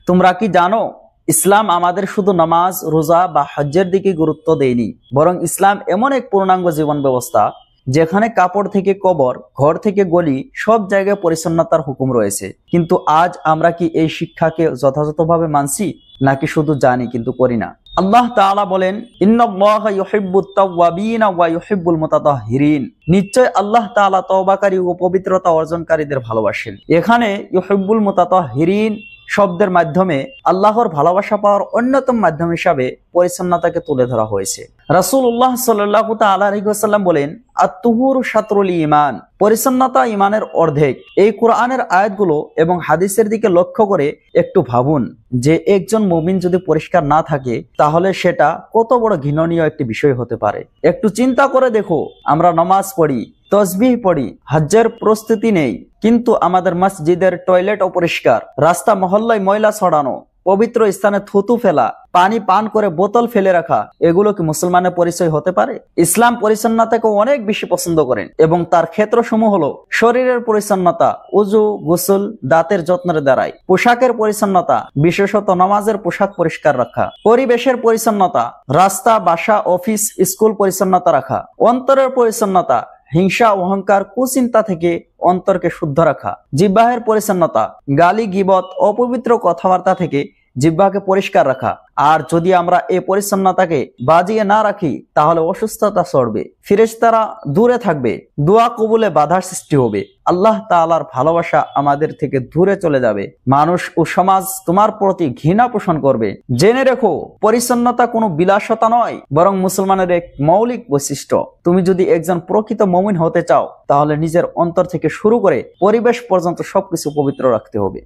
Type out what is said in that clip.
তোমরা কি জানো ইসলাম আমাদের শুধু নামাজ, রোজা বা হজ্জের দিকে গুরুত্ব দেয়নি, বরং ইসলাম এমন এক পূর্ণাঙ্গ জীবন ব্যবস্থা যেখানে কাপড় থেকে কবর, ঘর থেকে গলি, সব জায়গায় পরিচ্ছন্নতার হুকুম রয়েছে। কিন্তু আজ আমরা কি এই শিক্ষাকে যথাযথভাবে মানছি, নাকি শুধু জানি কিন্তু করি না? আল্লাহ তাআলা বলেন, ইন্নাল্লাহা ইউহিব্বুত তাওয়াবিনা ওয়া ইউহিব্বুল মুতাতাহহিরিন। নিশ্চয় আল্লাহ তাআলা তওবাকারী ও পবিত্রতা অর্জনকারীদের ভালোবাসেন। এখানে ইউহিব্বুল মুতাতাহহিরিন শব্দের মাধ্যমে আল্লাহর ভালোবাসা পাওয়ার অন্যতম মাধ্যম হিসাবে পরিচ্ছন্নতাকে তুলে ধরা হয়েছে। রাসূলুল্লাহ সাল্লাল্লাহু তাআলা আলাইহি ওয়াসাল্লাম বলেন, আত-তুহুরু শাতরুল ঈমান। পরিচ্ছন্নতা ঈমানের অর্ধেক। এই কোরআনের আয়াতগুলো এবং হাদিসের দিকে লক্ষ্য করে একটু ভাবুন যে একজন মুমিন যদি পরিষ্কার না থাকে তাহলে সেটা কত বড় ঘৃণনীয় একটি বিষয় হতে পারে। একটু চিন্তা করে দেখো, আমরা নামাজ পড়ি, তসবিহ পড়ি, হজ্জের প্রস্তুতি নেই, কিন্তু আমাদের মসজিদের টয়লেট অপরিষ্কার, রাস্তা মহল্লায় ময়লা ছড়ানো, পবিত্র স্থানে থুতু ফেলা, পানি পান করে বোতল ফেলে রাখা, এগুলো কি মুসলমানের পরিচয় হতে পারে? ইসলাম পরিচ্ছন্নতাকে অনেক বেশি পছন্দ করেন এবং তার ক্ষেত্রসমূহ হলো শরীরের পরিচ্ছন্নতা, ওযু, গোসল, দাঁতের যত্নের দ্বারাই; পোশাকের পরিচ্ছন্নতা, বিশেষত নামাজের পোশাক পরিষ্কার রাখা; পরিবেশের পরিচ্ছন্নতা, রাস্তা, বাসা, অফিস, স্কুল পরিচ্ছন্নতা রাখা; অন্তরের পরিচ্ছন্নতা, হিংসা, অহংকার, কুচিন্তা থেকে অন্তরকে শুদ্ধ রাখা; জিহ্বার পরিচ্ছন্নতা, গালি, গীবত, অপবিত্র কথাবার্তা থেকে জিহ্বাকে পরিষ্কার রাখা। আর যদি আমরা এই পরিচ্ছন্নতাকে বাজিয়ে না রাখি তাহলে অসুস্থতা চড়বে, ফেরেশতারা দূরে থাকবে, দোয়া কবুলে বাধার সৃষ্টি হবে, আল্লাহ তাআলার ভালোবাসা আমাদের থেকে দূরে চলে যাবে, মানুষ ও সমাজ তোমার প্রতি ঘৃণা পোষণ করবে। জেনে রেখো, পরিচ্ছন্নতা কোনো বিলাসিতা নয়, বরং মুসলমানের এক মৌলিক বৈশিষ্ট্য। তুমি যদি একজন প্রকৃত মুমিন হতে চাও তাহলে নিজের অন্তর থেকে শুরু করে পরিবেশ পর্যন্ত সবকিছু পবিত্র রাখতে হবে।